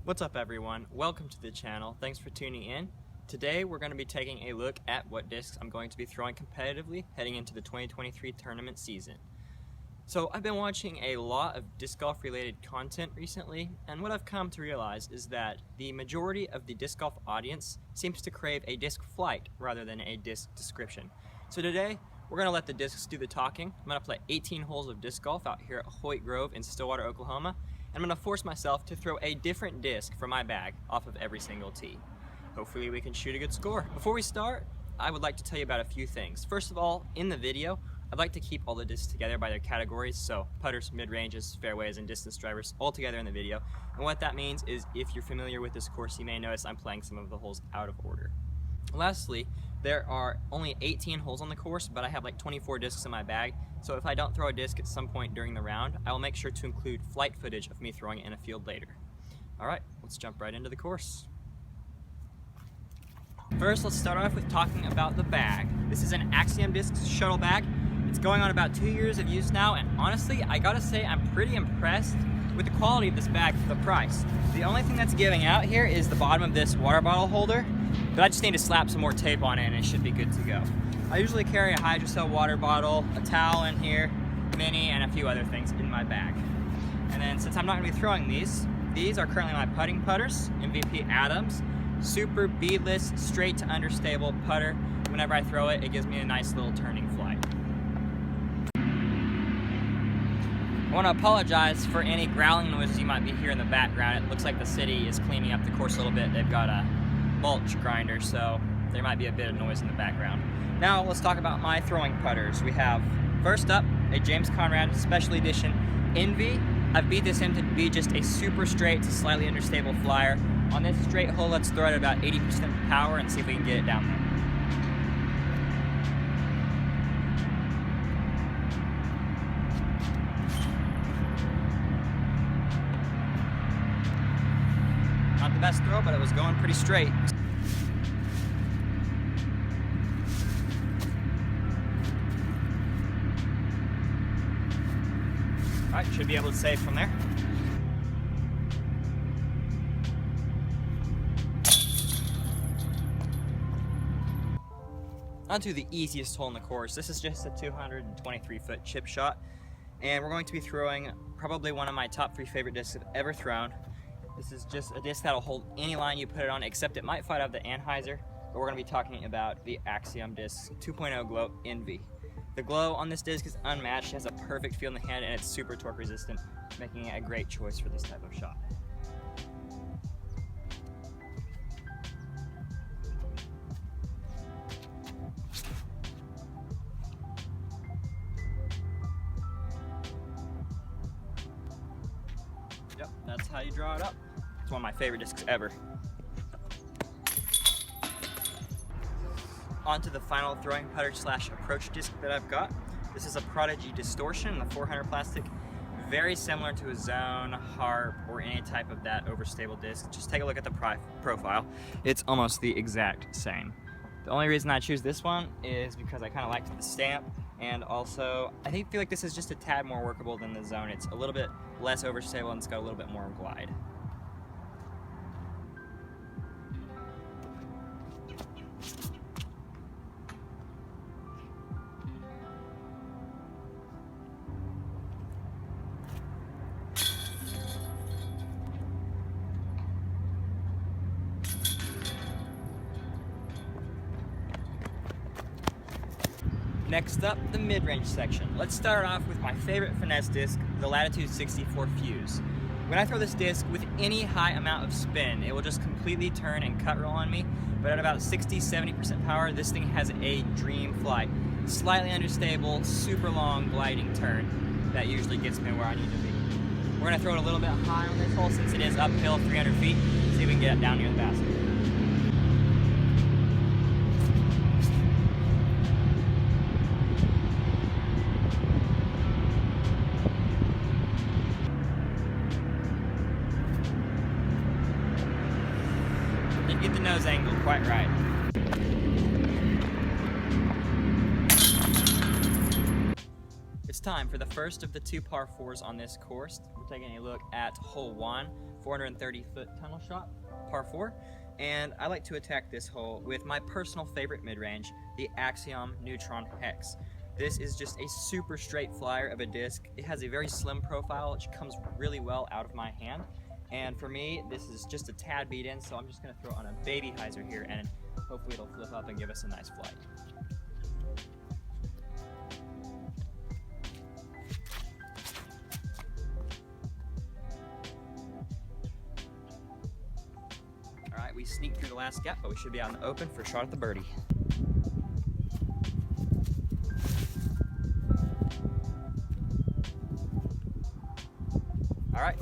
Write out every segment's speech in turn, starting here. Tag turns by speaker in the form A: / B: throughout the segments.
A: What's up everyone? Welcome to the channel. Thanks for tuning in. Today we're going to be taking a look at what discs I'm going to be throwing competitively heading into the 2023 tournament season. So I've been watching a lot of disc golf related content recently, and what I've come to realize is that the majority of the disc golf audience seems to crave a disc flight rather than a disc description. So today we're going to let the discs do the talking. I'm going to play 18 holes of disc golf out here at Hoyt Grove in Stillwater, Oklahoma. I'm going to force myself to throw a different disc from my bag off of every single tee. Hopefully we can shoot a good score. Before we start, I would like to tell you about a few things. First of all, in the video, I'd like to keep all the discs together by their categories, so putters, mid-ranges, fairways, and distance drivers all together in the video. And what that means is if you're familiar with this course, you may notice I'm playing some of the holes out of order. Lastly, there are only 18 holes on the course, but I have like 24 discs in my bag, so if I don't throw a disc at some point during the round, I will make sure to include flight footage of me throwing it in a field later. Alright, let's jump right into the course. First, let's start off with talking about the bag. This is an Axiom Discs shuttle bag. It's going on about 2 years of use now, and honestly, I gotta say I'm pretty impressed with the quality of this bag for the price. The only thing that's giving out here is the bottom of this water bottle holder, but I just need to slap some more tape on it and it should be good to go. I usually carry a Hydrocell water bottle, a towel in here, mini, and a few other things in my bag. And then since I'm not going to be throwing these are currently my putting putters, MVP Adams, super beadless, straight to understable putter. Whenever I throw it, it gives me a nice little turning flight. I want to apologize for any growling noises you might be hearing in the background. It looks like the city is cleaning up the course a little bit. They've got a mulch grinder, so there might be a bit of noise in the background. Now let's talk about my throwing putters. We have, first up, a James Conrad Special Edition Envy. I've beat this in to be just a super straight to slightly understable flyer. On this straight hole, let's throw it at about 80% power and see if we can get it down there. Not the best throw, but it was going pretty straight. Alright, should be able to save from there. On to the easiest hole in the course. This is just a 223-foot chip shot, and we're going to be throwing probably one of my top 3 favorite discs I've ever thrown. This is just a disc that'll hold any line you put it on, except it might fight out the Anheuser, but we're going to be talking about the Axiom Disc 2.0 Glow Envy. The glow on this disc is unmatched, it has a perfect feel in the hand, and it's super torque resistant, making it a great choice for this type of shot. Yep, that's how you draw it up. It's one of my favorite discs ever. On to the final throwing putter slash approach disc that I've got. This is a Prodigy Distortion, the 400 plastic. Very similar to a Zone, Harp, or any type of that overstable disc. Just take a look at the profile. It's almost the exact same. The only reason I choose this one is because I kind of liked the stamp, and also I feel like this is just a tad more workable than the Zone. It's a little bit less overstable and it's got a little bit more glide. Next up, the mid-range section. Let's start off with my favorite finesse disc, the Latitude 64 Fuse. When I throw this disc with any high amount of spin, it will just completely turn and cut roll on me, but at about 60-70% power, this thing has a dream flight. Slightly understable, super long gliding turn that usually gets me where I need to be. We're going to throw it a little bit high on this hole since it is uphill 300 feet, see if we can get it down near the basket. Didn't get the nose angle quite right. time for the first of the 2 par 4s on this course. We're taking a look at hole 1, 430-foot tunnel shot, par 4. And I like to attack this hole with my personal favorite mid-range, the Axiom Neutron Hex. This is just a super straight flyer of a disc. It has a very slim profile, which comes really well out of my hand. And for me, this is just a tad beat in, so I'm just gonna throw on a baby hyzer here and hopefully it'll flip up and give us a nice flight. All right, we sneaked through the last gap, but we should be out in the open for a shot at the birdie. All right.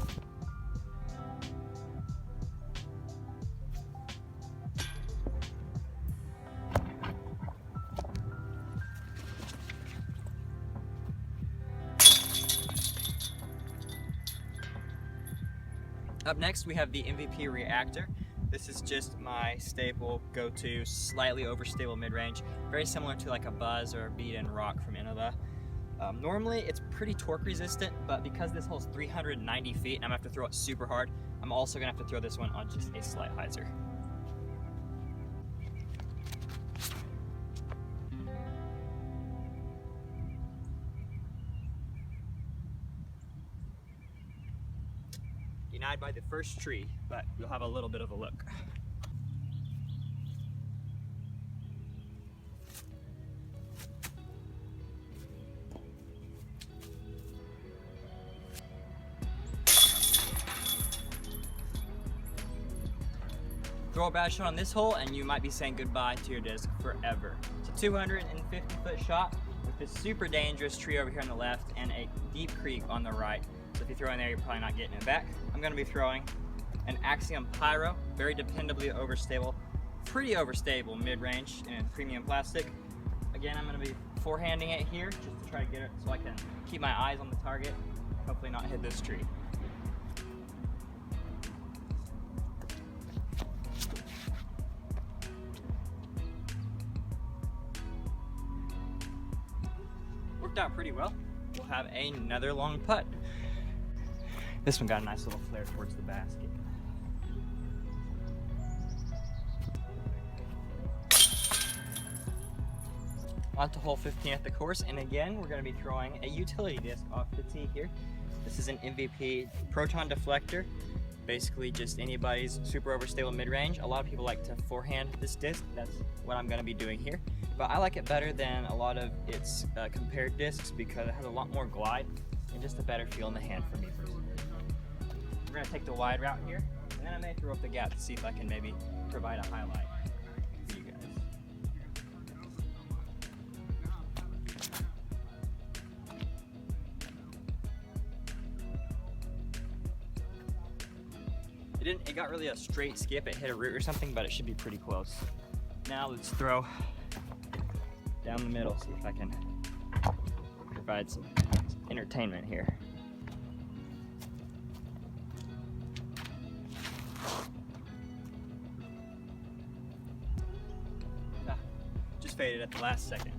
A: Up next, we have the MVP Reactor. This is just my staple go-to, slightly overstable mid-range, very similar to like a Buzz or a beat-in rock from Innova. Normally it's pretty torque resistant, but because this hole is 390 feet and I'm gonna have to throw it super hard, I'm also gonna have to throw this one on just a slight hyzer. Denied by the first tree, but you'll have a little bit of a look. Throw a bad shot on this hole and you might be saying goodbye to your disc forever. It's a 250-foot shot with this super dangerous tree over here on the left and a deep creek on the right. So if you throw in there, you're probably not getting it back. I'm gonna be throwing an Axiom Pyro, very dependably overstable, pretty overstable mid-range in premium plastic. Again, I'm gonna be forehanding it here just to try to get it so I can keep my eyes on the target, hopefully not hit this tree. Worked out pretty well. We'll have another long putt. This one got a nice little flare towards the basket. On to hole 15 at the course, and again, we're going to be throwing a utility disc off the tee here. This is an MVP Proton Deflector, basically just anybody's super overstable mid-range. A lot of people like to forehand this disc. That's what I'm going to be doing here. But I like it better than a lot of its compared discs because it has a lot more glide and just a better feel in the hand for me personally. We're going to take the wide route here, and then I may throw up the gap to see if I can maybe provide a highlight for you guys. It got really a straight skip. It hit a root or something, but it should be pretty close. Now let's throw down the middle, see if I can provide some entertainment here. Just faded at the last second.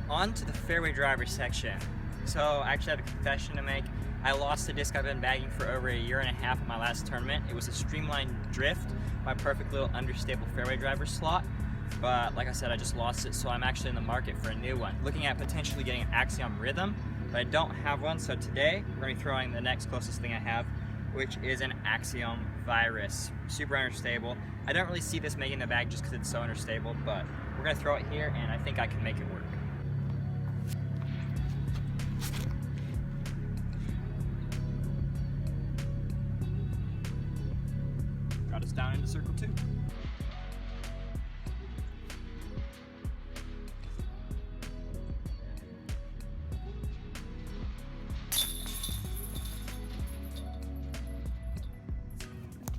A: On to the Fairway Drivers section. So I actually have a confession to make. I lost the disc I've been bagging for over a year and a half at my last tournament. It was a streamlined drift, my perfect little understable Fairway Driver slot. But like I said, I just lost it, so I'm actually in the market for a new one. Looking at potentially getting an Axiom Rhythm, but I don't have one, so today we're going to be throwing the next closest thing I have, which is an Axiom Virus. Super understable. I don't really see this making the bag just because it's so understable, but we're going to throw it here, and I think I can make it work. Got us down into circle 2.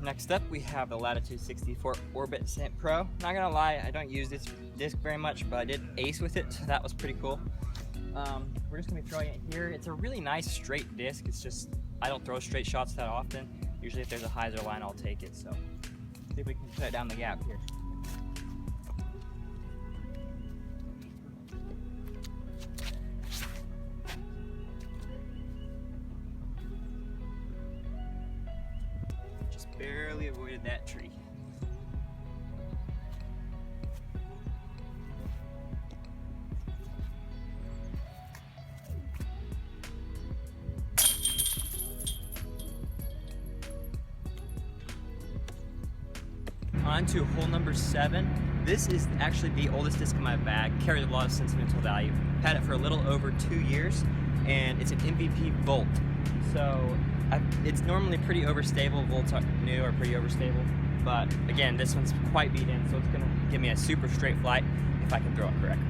A: Next up, we have the Latitude 64 Orbit Scent Pro. Not gonna lie, I don't use this disc very much, but I did ace with it, so that was pretty cool. We're just gonna be throwing it here. It's a really nice straight disc. It's just, I don't throw straight shots that often. Usually if there's a hyzer line, I'll take it. So see if we can put it down the gap here. Just barely avoided that tree. On to hole number 7. This is actually the oldest disc in my bag, carries a lot of sentimental value. Had it for a little over 2 years, and it's an MVP Volt. So it's normally pretty overstable. Volts are new or pretty overstable, but again, this one's quite beat in, so it's gonna give me a super straight flight if I can throw it correctly.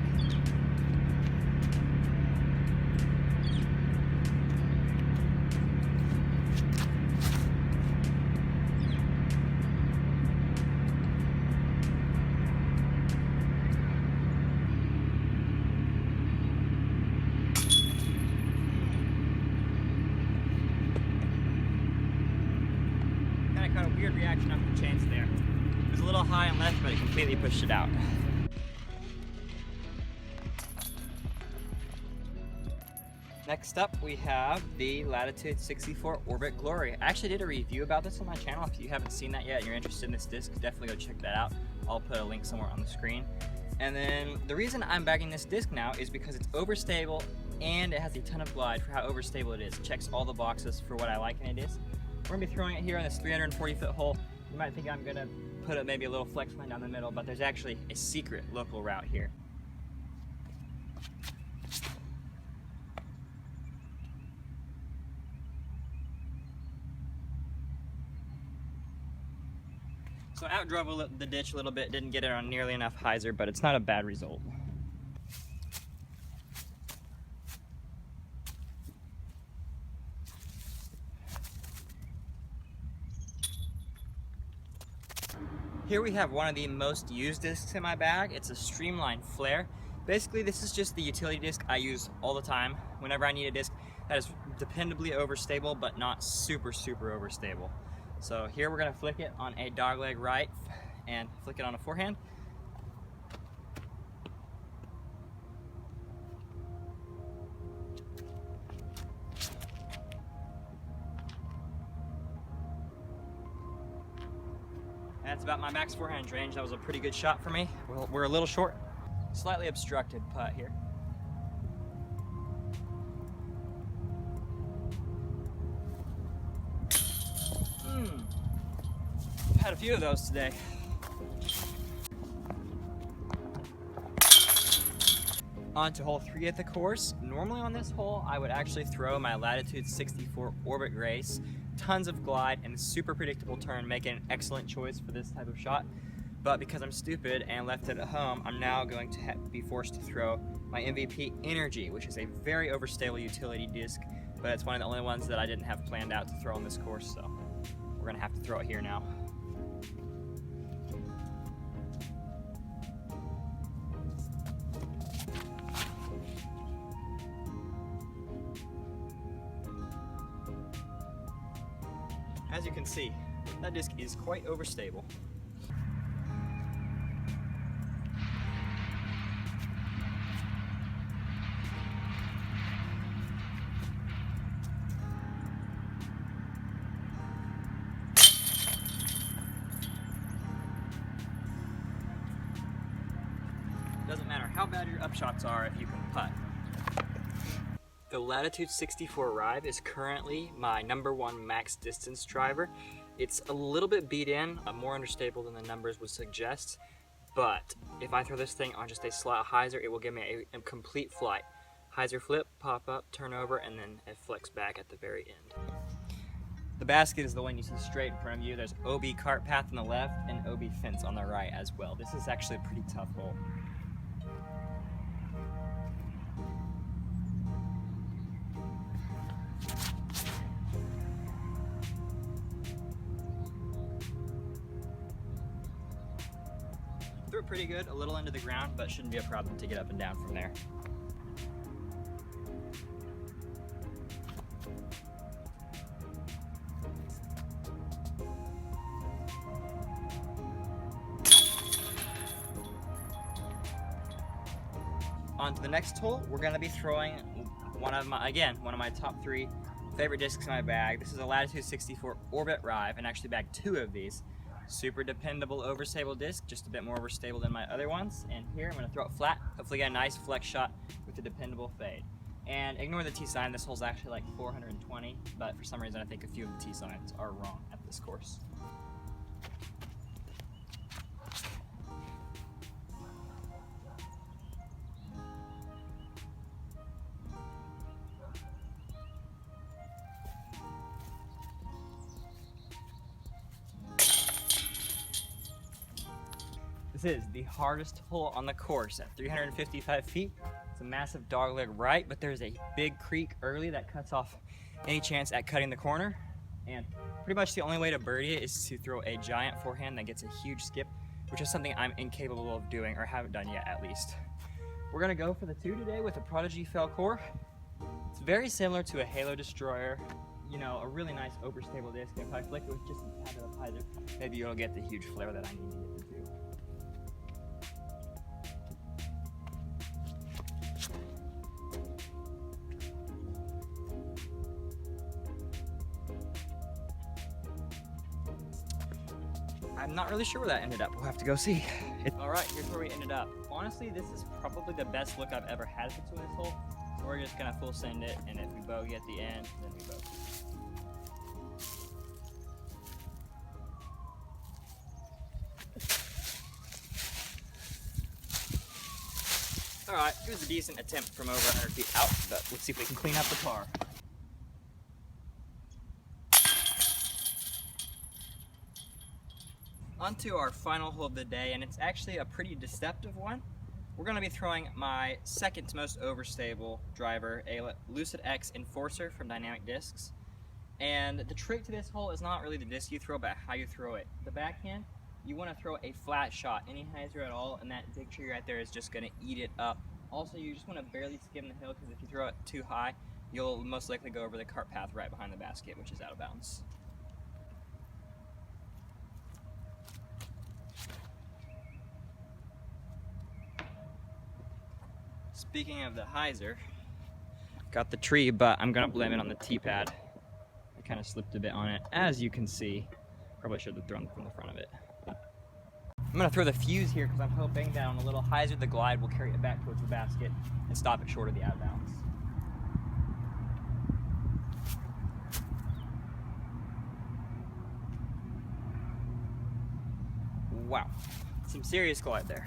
A: Got a weird reaction off the chance there. It was a little high and left, but it completely pushed it out. Next up, we have the Latitude 64 Orbit Glory. I actually did a review about this on my channel. If you haven't seen that yet and you're interested in this disc, definitely go check that out. I'll put a link somewhere on the screen. And then the reason I'm bagging this disc now is because it's overstable and it has a ton of glide for how overstable it is. It checks all the boxes for what I like in a disc. We're gonna be throwing it here on this 340-foot hole. You might think I'm gonna put maybe a little flex line down the middle, but there's actually a secret local route here. So I outdrove the ditch a little bit, didn't get it on nearly enough hyzer, but it's not a bad result. Here we have one of the most used discs in my bag. It's a Streamline Flare. Basically, this is just the utility disc I use all the time whenever I need a disc that is dependably overstable, but not super, super overstable. So here we're gonna flick it on a dogleg right and flick it on a forehand. That's about my max forehand range. That was a pretty good shot for me. We're a little short. Slightly obstructed putt here. I've had a few of those today. On to hole 3 at the course. Normally on this hole, I would actually throw my Latitude 64 Orbit Grace. Tons of glide and super predictable turn, making an excellent choice for this type of shot. But because I'm stupid and left it at home, I'm now going to be forced to throw my MVP Energy, which is a very overstable utility disc, but it's one of the only ones that I didn't have planned out to throw on this course, so we're gonna have to throw it here now. As you can see, that disc is quite overstable. Doesn't matter how bad your upshots are if you can putt. The Latitude 64 Rive is currently my #1 max distance driver. It's a little bit beat in, more understable than the numbers would suggest, but if I throw this thing on just a slight hyzer, it will give me a complete flight. Hyzer flip, pop up, turn over, and then it flicks back at the very end. The basket is the one you see straight in front of you. There's OB cart path on the left and OB fence on the right as well. This is actually a pretty tough hole. Threw it pretty good, a little into the ground, but shouldn't be a problem to get up and down from there. on to the next hole. We're going to be throwing one of my top 3 favorite discs in my bag. This is a Latitude 64 Orbit Rive, and actually bagged 2 of these. Super dependable overstable disc, just a bit more overstable than my other ones. And here I'm going to throw it flat, hopefully get a nice flex shot with a dependable fade. And ignore the T sign, this hole's actually like 420, but for some reason I think a few of the T signs are wrong at this course. This is the hardest hole on the course at 355 feet. It's a massive dogleg right, but there's a big creek early that cuts off any chance at cutting the corner. And pretty much the only way to birdie it is to throw a giant forehand that gets a huge skip, which is something I'm incapable of doing, or haven't done yet at least. We're gonna go for the 2 today with a Prodigy Fell core. It's very similar to a Halo Destroyer, you know, a really nice overstable disc. If I flick it with just a tad of hyzer, maybe you'll get the huge flare that I need to get to. I'm not really sure where that ended up. We'll have to go see. Alright, here's where we ended up. Honestly, this is probably the best look I've ever had to this hole. So we're just gonna full send it, and if we bogey at the end, then we bogey. Alright, it was a decent attempt from over 100 feet out, but let's see if we can clean up the par. On to our final hole of the day, and it's actually a pretty deceptive one. We're going to be throwing my second most overstable driver, a Lucid X Enforcer from Dynamic Discs. And the trick to this hole is not really the disc you throw, but how you throw it. The backhand, you want to throw a flat shot, any hyzer at all, and that dig tree right there is just going to eat it up. Also, you just want to barely skim the hill, because if you throw it too high, you'll most likely go over the cart path right behind the basket, which is out of bounds. Speaking of the hyzer, got the tree, but I'm gonna blame it on the tee pad. I kind of slipped a bit on it, as you can see. Probably should have thrown from the front of it. I'm gonna throw the fuse here because I'm hoping that on a little hyzer, the glide will carry it back towards the basket and stop it short of the out of bounds. Wow, some serious glide there.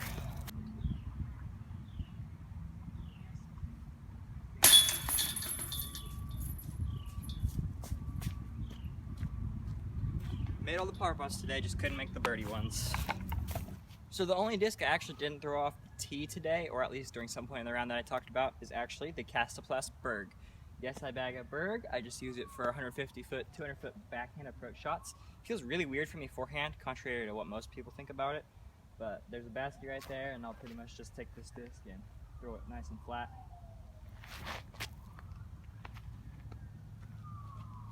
A: Made all the par putts today, just couldn't make the birdie ones. So the only disc I actually didn't throw off the tee today, or at least during some point in the round that I talked about, is actually the Castoplast BERG. Yes, I bag a BERG, I just use it for 150 foot, 200 foot backhand approach shots. Feels really weird for me forehand, contrary to what most people think about it. But there's a basket right there, and I'll pretty much just take this disc and throw it nice and flat.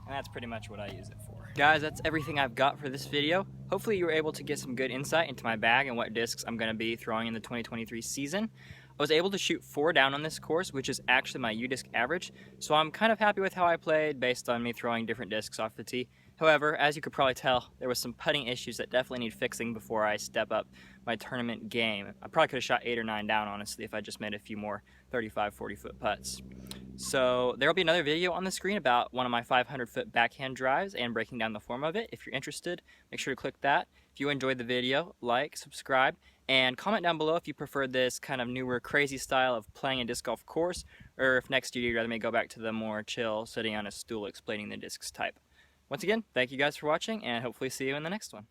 A: And that's pretty much what I use it for. Guys, that's everything I've got for this video. Hopefully you were able to get some good insight into my bag and what discs I'm going to be throwing in the 2023 season. I was able to shoot 4 down on this course, which is actually my U-disc average, so I'm kind of happy with how I played based on me throwing different discs off the tee. However, as you could probably tell, there was some putting issues that definitely need fixing before I step up my tournament game. I probably could have shot 8 or 9 down, honestly, if I just made a few more 35, 40-foot putts. So there will be another video on the screen about one of my 500-foot backhand drives and breaking down the form of it. If you're interested, make sure to click that. If you enjoyed the video, like, subscribe, and comment down below if you prefer this kind of newer, crazy style of playing a disc golf course, or if next year you'd rather me go back to the more chill, sitting on a stool explaining the discs type. Once again, thank you guys for watching, and hopefully see you in the next one.